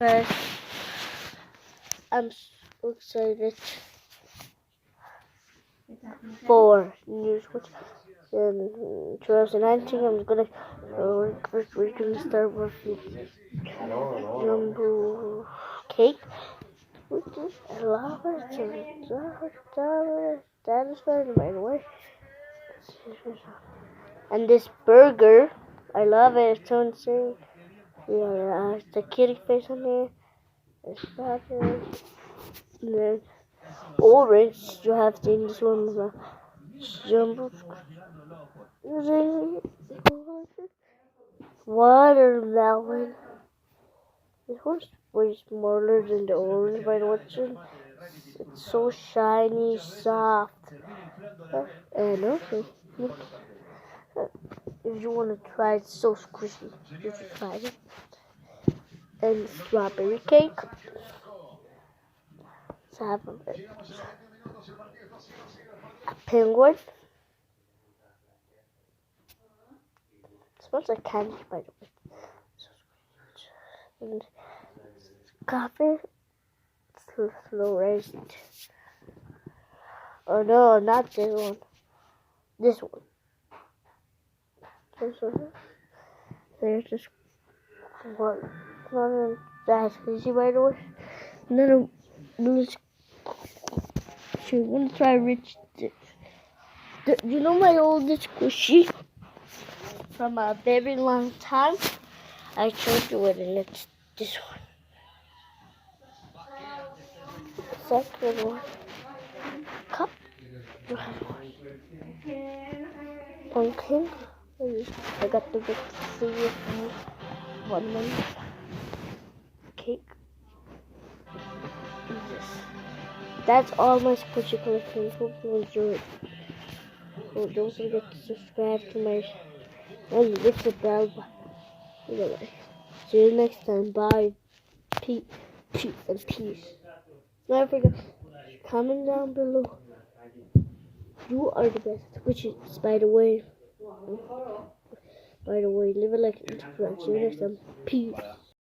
But I'm so excited for New Switch in 2019. We're gonna start with the jumbo cake, which is I love it. So that is right away. And this burger, I love it. It's so insane. Yeah, the kitty face on there. It's fabulous. And then orange, you have seen this one with a jumbo. Watermelon. This one's way smaller than the orange, but it's so shiny, soft. And also, if you want to try it, it's so squishy. You should try it. And strawberry cake. So I have a penguin. It smells like candy, by the way. And coffee. Slow raised. Oh no, not this one. This one. This one. There's this one that's easy, by the way. And then we're gonna try rich. You know my oldest squishy from a very long time? I showed you it, and it's this one. Second one. Cup. Pumpkin. I got the big free 1 month cake. That's all my squishy collection. Hope you enjoyed. Oh, don't forget to subscribe to my and hit the bell button. Anyway, see you next time. Bye. Peace and peace. Don't forget, comment down below. You are the best. Which is, by the way, leave a like and subscribe. See you next time. Peace.